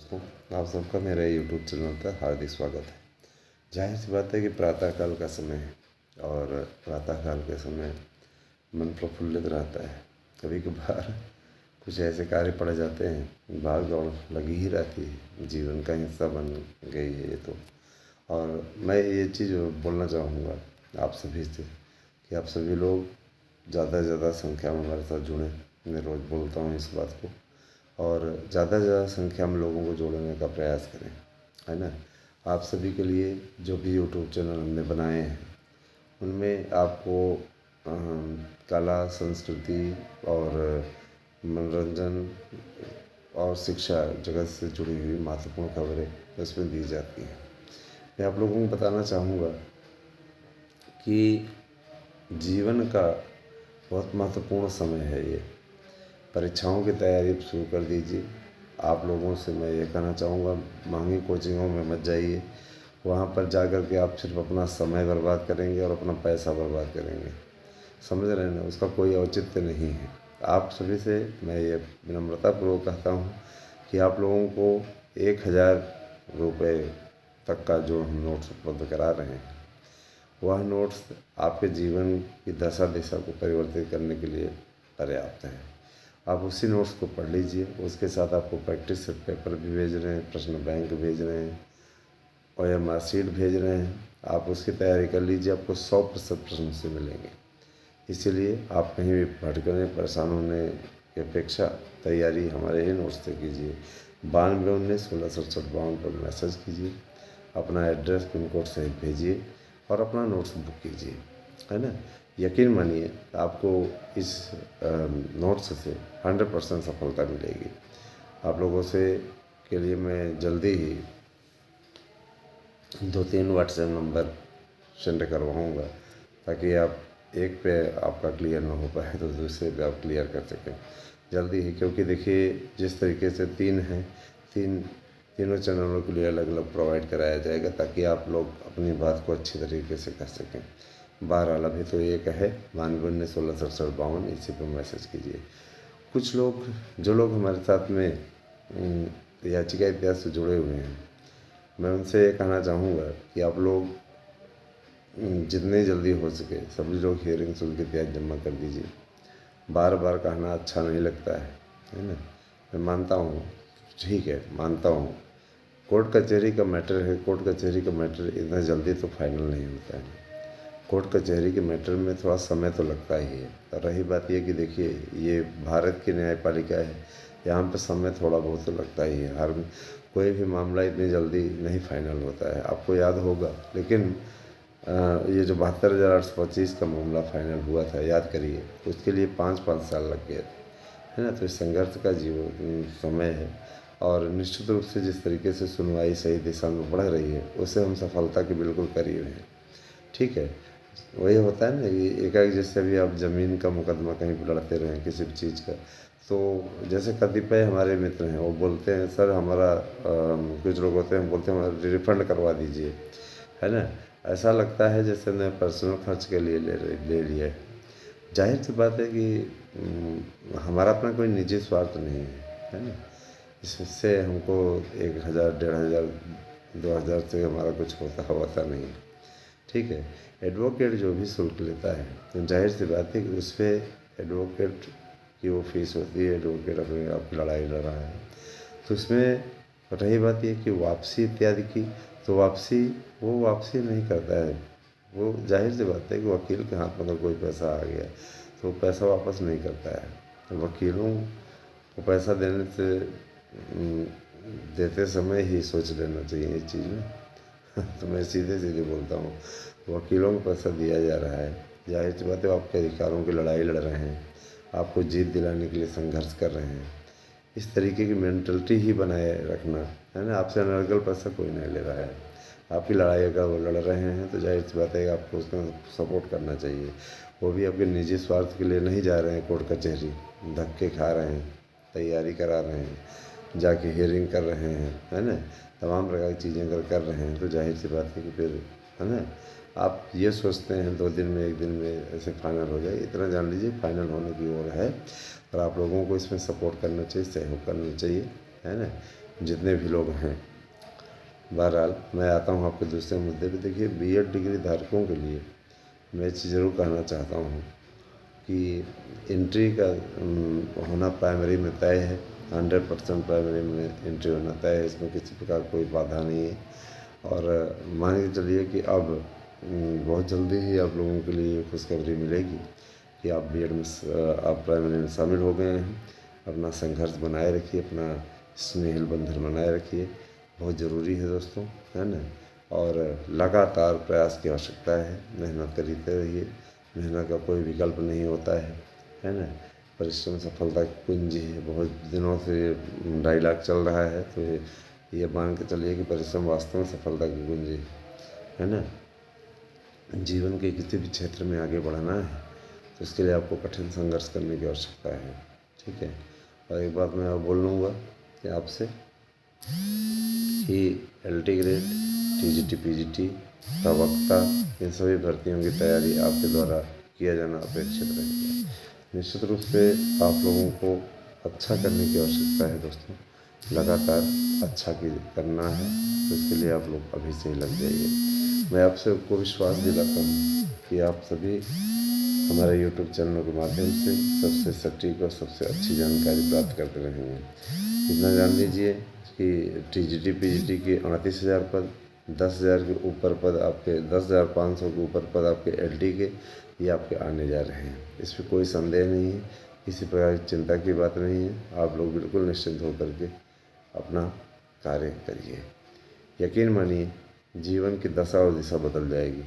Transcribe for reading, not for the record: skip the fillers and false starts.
दोस्तों, आप सबका मेरे यूट्यूब चैनल पर हार्दिक स्वागत है। जाहिर सी बात है कि प्रातःकाल का समय है और प्रातःकाल के समय मन प्रफुल्लित रहता है। कभी कभार कुछ ऐसे कार्य पड़ जाते हैं, भाग दौड़ लगी ही रहती है, जीवन का हिस्सा बन गई है ये तो। और मैं ये चीज़ बोलना चाहूँगा आप सभी से कि आप सभी लोग ज़्यादा से ज़्यादा संख्या में हमारे साथ जुड़ें। मैं रोज़ बोलता हूँ इस बात को, और ज़्यादा से ज़्यादा संख्या में लोगों को जोड़ने का प्रयास करें, है ना। आप सभी के लिए जो भी यूट्यूब चैनल हमने बनाए हैं उनमें आपको कला, संस्कृति और मनोरंजन और शिक्षा जगत से जुड़ी हुई महत्वपूर्ण खबरें उसमें दी जाती हैं। मैं आप लोगों को बताना चाहूँगा कि जीवन का बहुत महत्वपूर्ण समय है ये। परीक्षाओं की तैयारी शुरू कर दीजिए। आप लोगों से मैं ये कहना चाहूँगा, महंगी कोचिंगों में मत जाइए। वहाँ पर जा कर के आप सिर्फ अपना समय बर्बाद करेंगे और अपना पैसा बर्बाद करेंगे। समझ रहे हैं ना, उसका कोई औचित्य नहीं है। आप सभी से मैं ये विनम्रतापूर्वक कहता हूँ कि आप लोगों को 1000 रुपये तक का जो हम नोट्स उपलब्ध करा रहे हैं, वह नोट्स आपके जीवन की दशा दिशा को परिवर्तित करने के लिए पर्याप्त है। आप उसी नोट्स को पढ़ लीजिए। उसके साथ आपको प्रैक्टिस सेट पेपर भी भेज रहे हैं, प्रश्न बैंक भेज रहे हैं और या मार्कशीट भेज रहे हैं। आप उसकी तैयारी कर लीजिए, आपको 100% प्रश्न से मिलेंगे। इसीलिए आप कहीं भी भटकने परेशान होने की अपेक्षा तैयारी हमारे ही नोट्स से कीजिए। 9219 1667 52 पर मैसेज कीजिए, अपना एड्रेस पिन कोड सहित भेजिए और अपना नोट्स बुक कीजिए, है ना। यकीन मानिए आपको इस नोट्स से 100% सफलता मिलेगी। आप लोगों से के लिए मैं जल्दी ही 2-3 व्हाट्सएप नंबर सेंड करवाऊँगा, ताकि आप एक पे आपका क्लियर ना हो पाए तो दूसरे पे आप क्लियर कर सकें जल्दी ही। क्योंकि देखिए, जिस तरीके से 3 हैं, तीनों चैनलों के लिए अलग अलग प्रोवाइड कराया जाएगा, ताकि आप लोग अपनी बात को अच्छी तरीके से कर सकें। बहरहाल अभी तो एक है 9219 1667 52, इसी पर मैसेज कीजिए। कुछ लोग, जो लोग हमारे साथ में याचिका इतिहास से जुड़े हुए हैं, मैं उनसे ये कहना चाहूँगा कि आप लोग जितनी जल्दी हो सके सभी लोग हियरिंग शुल्क इत्यादि जमा कर दीजिए। बार बार कहना अच्छा नहीं लगता है ना। मैं मानता हूँ, ठीक है, मानता हूँ कोर्ट कचहरी का मैटर है। कोर्ट कचहरी का मैटर इतना जल्दी तो फाइनल नहीं होता है। कोर्ट कचहरी के मैटर में थोड़ा समय तो लगता ही है। और रही बात ये कि देखिए, ये भारत की न्यायपालिका है, यहाँ पे समय थोड़ा बहुत तो लगता ही है। हर कोई भी मामला इतनी जल्दी नहीं फाइनल होता है, आपको याद होगा। लेकिन ये जो 72,825 का मामला फाइनल हुआ था, याद करिए, उसके लिए 5-5 साल लग गए थे, है ना। तो इस संघर्ष का समय है, और निश्चित रूप से जिस तरीके से सुनवाई सही दिशा में बढ़ रही है, उससे हम सफलता के बिल्कुल करीब हैं, ठीक है। वही होता है ना कि एकाएक जैसे अभी आप ज़मीन का मुकदमा कहीं पर लड़ते रहें किसी भी चीज़ का, तो जैसे कतिपय हमारे मित्र हैं, वो बोलते हैं सर हमारा कुछ लोग होते हैं बोलते हैं हमारा रिफ़ंड करवा दीजिए, है ना। ऐसा लगता है जैसे मैं पर्सनल खर्च के लिए ले लिया है। जाहिर सी बात है कि हमारा अपना कोई निजी स्वार्थ नहीं है ना। इससे हमको 1000, 1500, 2000 से हमारा कुछ होता नहीं है, ठीक है। एडवोकेट जो भी शुल्क लेता है, तो जाहिर सी बात है कि उस पर एडवोकेट की वो फीस होती है। एडवोकेट अपने आप लड़ाई लड़ रहा है, तो उसमें रही बात ये कि वापसी इत्यादि की, तो वो वापसी नहीं करता है। वो जाहिर सी बात है कि वकील के हाथ में अगर कोई पैसा आ गया तो वो पैसा वापस नहीं करता है। तो वकीलों को पैसा देते समय ही सोच लेना चाहिए इस चीज़ में। तो मैं सीधे सीधे बोलता हूँ, वकीलों को पैसा दिया जा रहा है, जाहिर सी बात है वो आपके अधिकारों की लड़ाई लड़ रहे हैं, आपको जीत दिलाने के लिए संघर्ष कर रहे हैं। इस तरीके की मेंटलिटी ही बनाए रखना, है ना। आपसे अनर्गल पैसा कोई नहीं ले रहा है, आपकी लड़ाई अगर वो लड़ रहे हैं तो जाहिर सी बात है आपको उसका सपोर्ट करना चाहिए। वो भी आपके निजी स्वार्थ के लिए नहीं जा रहे हैं कोर्ट कचहरी, धक्के खा रहे हैं, तैयारी करा रहे हैं, जाके हियरिंग कर रहे हैं, है ना। तमाम प्रकार की चीज़ें अगर कर रहे हैं तो जाहिर सी बात है कि फिर, है ना, आप ये सोचते हैं 2 दिन में 1 दिन में ऐसे फाइनल हो जाए, इतना जान लीजिए फाइनल होने की ओर है। और आप लोगों को इसमें सपोर्ट करना चाहिए, सहयोग करना चाहिए, है ना। जितने भी लोग हैं। बहरहाल मैं आता हूँ आपके दूसरे मुद्दे पे। देखिए, बीएड डिग्री धारकों के लिए मैं चीज़ ज़रूर कहना चाहता हूँ कि एंट्री का होना प्राइमरी में तय है। 100% प्राइमरी में एंट्री होना तय है, इसमें किसी प्रकार कोई बाधा नहीं है। और मान के चलिए कि अब बहुत जल्दी ही आप लोगों के लिए खुशखबरी मिलेगी कि आप बीएड में आप प्राइमरी में शामिल हो गए हैं। अपना संघर्ष बनाए रखिए, अपना स्नेहिल बंधन बनाए रखिए, बहुत ज़रूरी है दोस्तों, है ना। और लगातार प्रयास की आवश्यकता है, मेहनत करते रहिए, मेहनत का कोई विकल्प नहीं होता है ना। परिश्रम सफलता की कुंजी है। बहुत दिनों से डायलॉग चल रहा है, तो ये मान के चलिए कि परिश्रम वास्तव में सफलता की कुंजी है ना। जीवन के किसी भी क्षेत्र में आगे बढ़ना है तो इसके लिए आपको कठिन संघर्ष करने की आवश्यकता है, ठीक है। और एक बात मैं और बोल लूँगा कि आपसे कि LT ग्रेड, TGT, PGT, प्रवक्ता, इन सभी भर्तियों की तैयारी आपके द्वारा किया जाना अपेक्षित रहेगा। निश्चित रूप से आप लोगों को अच्छा करने की आवश्यकता है दोस्तों। लगातार अच्छा करना है, तो इसके लिए आप लोग अभी से ही लग जाइए। मैं आप सबको विश्वास दिलाता हूँ कि आप सभी हमारे YouTube चैनल के माध्यम से सबसे सटीक और सबसे अच्छी जानकारी प्राप्त करते रहेंगे। इतना जान लीजिए कि TGT PGT के 38,000 पद, 10,000 के ऊपर पद आपके, 10,500 के ऊपर पद आपके LT के, ये आपके आने जा रहे हैं। इसमें कोई संदेह नहीं है, किसी प्रकार की चिंता की बात नहीं है। आप लोग बिल्कुल निश्चिंत होकर के अपना कार्य करिए। यकीन मानिए, जीवन की दशा और दिशा बदल जाएगी।